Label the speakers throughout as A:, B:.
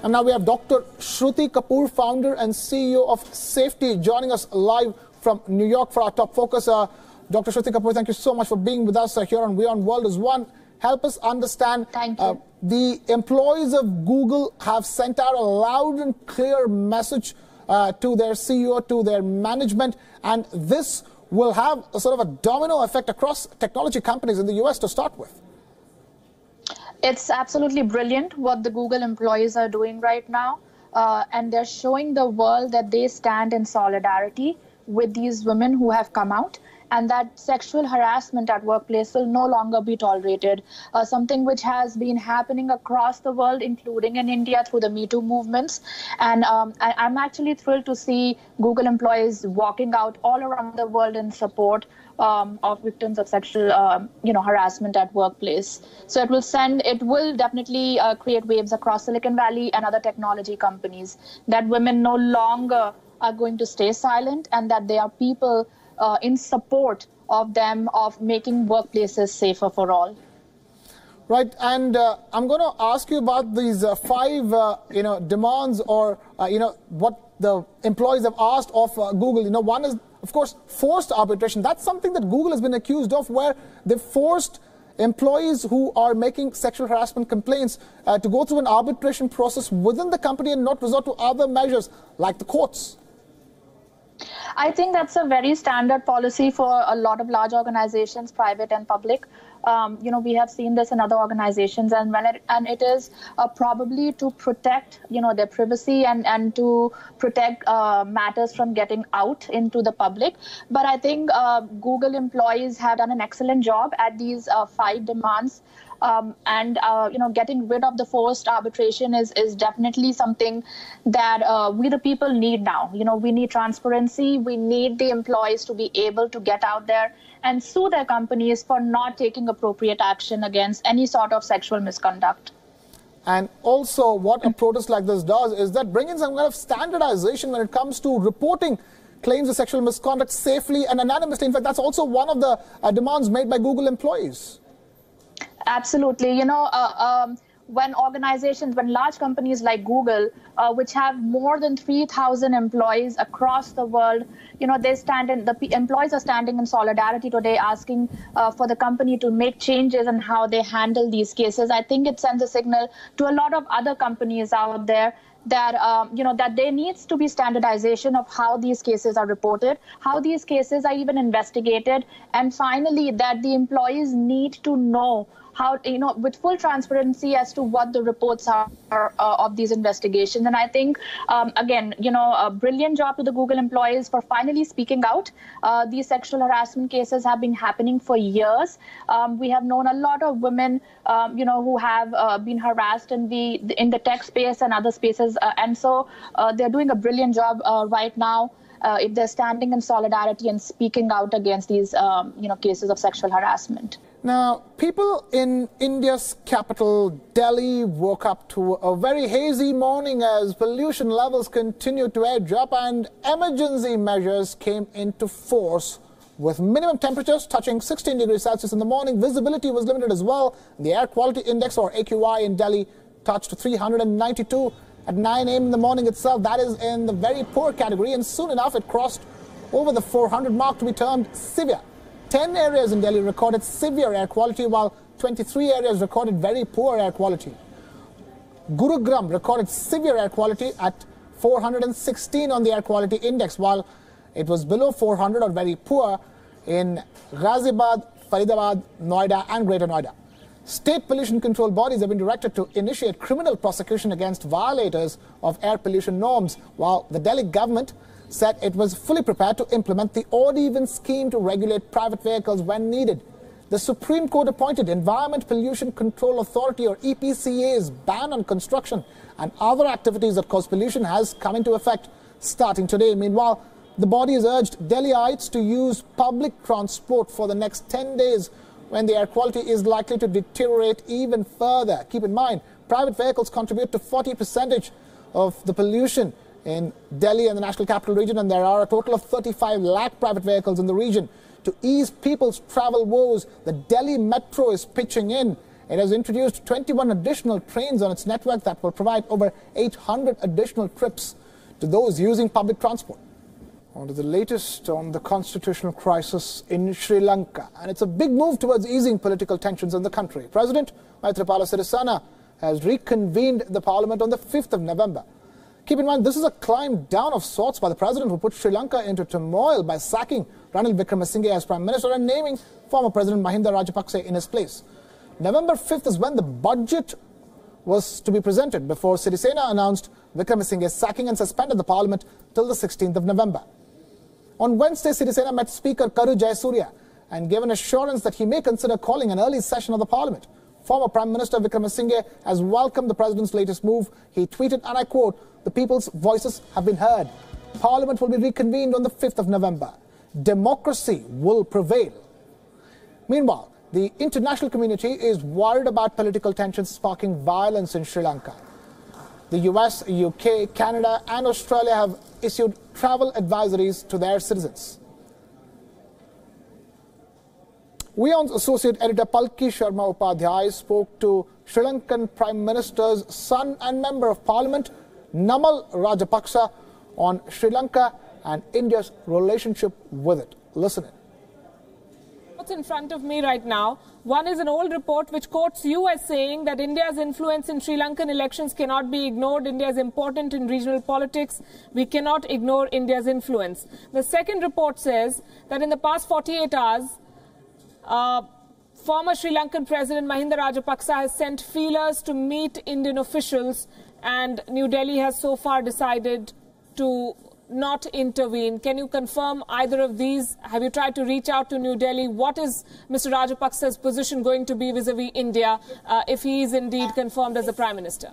A: And now we have Dr. Shruti Kapoor, founder and CEO of Safety, joining us live from New York for our top focus. Dr. Shruti Kapoor, thank you so much for being with us here on Wion World is One. Help us understand.
B: Thank you.
A: The employees of Google have sent out a loud and clear message to their CEO, to their management, and this will have a sort of a domino effect across technology companies in the US to start with.
B: It's absolutely brilliant what the Google employees are doing right now. And they're showing the world that they stand in solidarity with these women who have come out, and that sexual harassment at workplace will no longer be tolerated. Something which has been happening across the world, including in India through the Me Too movements. And I'm actually thrilled to see Google employees walking out all around the world in support of victims of sexual harassment at workplace. So it will definitely create waves across Silicon Valley and other technology companies, that women no longer are going to stay silent, and that there are people in support of them, of making workplaces safer for all.
A: Right, and I'm going to ask you about these five, demands, or what the employees have asked of Google. One is, of course, forced arbitration. That's something that Google has been accused of, where they've forced employees who are making sexual harassment complaints to go through an arbitration process within the company and not resort to other measures like the courts.
B: I think that's a very standard policy for a lot of large organizations, private and public. We have seen this in other organizations, and it is probably to protect, their privacy and to protect matters from getting out into the public. But I think Google employees have done an excellent job at these five demands. Getting rid of the forced arbitration is definitely something that we the people need now. We need transparency. We need the employees to be able to get out there and sue their companies for not taking appropriate action against any sort of sexual misconduct.
A: And also, what a protest like this does is that bring in some kind of standardization when it comes to reporting claims of sexual misconduct safely and anonymously. In fact, that's also one of the demands made by Google employees.
B: Absolutely. When large companies like Google, which have more than 3,000 employees across the world, the employees are standing in solidarity today, asking for the company to make changes in how they handle these cases. I think it sends a signal to a lot of other companies out there that that there needs to be standardization of how these cases are reported, how these cases are even investigated, and finally that the employees need to know how, with full transparency as to what the reports are of these investigations. And I think, again, a brilliant job to the Google employees for finally speaking out. These sexual harassment cases have been happening for years. We have known a lot of women, who have been harassed in the tech space and other spaces. And so they're doing a brilliant job right now. If they're standing in solidarity and speaking out against these, cases of sexual harassment.
A: Now, people in India's capital, Delhi, woke up to a very hazy morning as pollution levels continued to edge up and emergency measures came into force. With minimum temperatures touching 16 degrees Celsius in the morning, visibility was limited as well. The air quality index, or AQI, in Delhi touched 392 at 9 a.m. in the morning itself. That is in the very poor category, and soon enough it crossed over the 400 mark to be termed severe. 10 areas in Delhi recorded severe air quality, while 23 areas recorded very poor air quality. Gurugram recorded severe air quality at 416 on the air quality index, while it was below 400 or very poor in Ghaziabad, Faridabad, Noida and Greater Noida. State pollution control bodies have been directed to initiate criminal prosecution against violators of air pollution norms, while the Delhi government said it was fully prepared to implement the odd-even scheme to regulate private vehicles when needed. The Supreme Court appointed Environment Pollution Control Authority, or EPCA's ban on construction and other activities that cause pollution has come into effect starting today. Meanwhile, the body has urged Delhiites to use public transport for the next 10 days when the air quality is likely to deteriorate even further. Keep in mind, private vehicles contribute to 40% of the pollution in Delhi and the National Capital Region, and there are a total of 35 lakh private vehicles in the region. To ease people's travel woes, the Delhi Metro is pitching in It has introduced 21 additional trains on its network that will provide over 800 additional trips to those using public transport. On to the latest on the constitutional crisis in Sri Lanka. And it's a big move towards easing political tensions in the country. President Maithripala Sirisena has reconvened the parliament on the 5th of November. Keep in mind, this is a climb down of sorts by the president who put Sri Lanka into turmoil by sacking Ranil Wickremesinghe as Prime Minister and naming former President Mahinda Rajapaksa in his place. November 5th is when the budget was to be presented before Sirisena announced Wickremesinghe's sacking and suspended the parliament till the 16th of November. On Wednesday, Sirisena met Speaker Karu Jayasuriya and gave an assurance that he may consider calling an early session of the parliament. Former Prime Minister Wickremesinghe has welcomed the president's latest move. He tweeted, and I quote, "The people's voices have been heard. Parliament will be reconvened on the 5th of November. Democracy will prevail." Meanwhile, the international community is worried about political tensions sparking violence in Sri Lanka. The US, UK, Canada and Australia have issued travel advisories to their citizens. Wion's associate editor Palki Sharma Upadhyay spoke to Sri Lankan Prime Minister's son and Member of Parliament, Namal Rajapaksa, on Sri Lanka and India's relationship with it. Listen in.
C: What's in front of me right now? One is an old report which quotes you as saying that India's influence in Sri Lankan elections cannot be ignored. India is important in regional politics. We cannot ignore India's influence. The second report says that in the past 48 hours, former Sri Lankan President Mahinda Rajapaksa has sent feelers to meet Indian officials, and New Delhi has so far decided to not intervene. Can you confirm either of these? Have you tried to reach out to New Delhi? What is Mr. Rajapaksa's position going to be vis-a-vis India if he is indeed confirmed as the Prime Minister?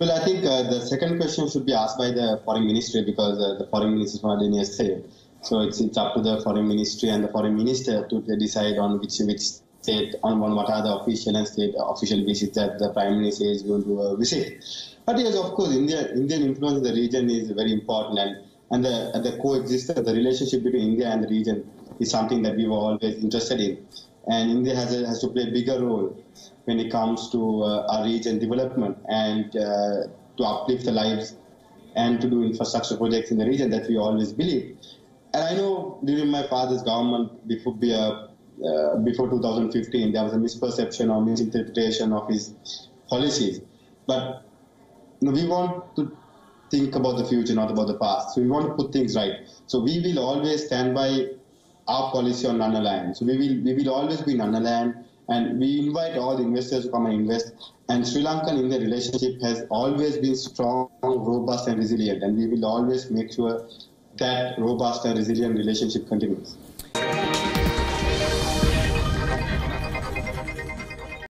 D: Well, I think the second question should be asked by the Foreign Ministry, because the Foreign Ministry is not in a say. So it's up to the Foreign Ministry and the Foreign Minister to decide on which state, on what are the official and state official visits that the Prime Minister is going to visit. But yes, of course, Indian influence in the region is very important, and the coexistence, the relationship between India and the region is something that we were always interested in. And India has to play a bigger role when it comes to our region development and to uplift the lives and to do infrastructure projects in the region that we always believe. And I know during my father's government, before 2015, there was a misperception or misinterpretation of his policies. But we want to think about the future, not about the past. So we want to put things right. So we will always stand by our policy on non-aligned. So we will always be non-aligned, and we invite all the investors to come and invest. And Sri Lankan-India relationship has always been strong, robust and resilient. And we will always make sure that robust and resilient relationship continues.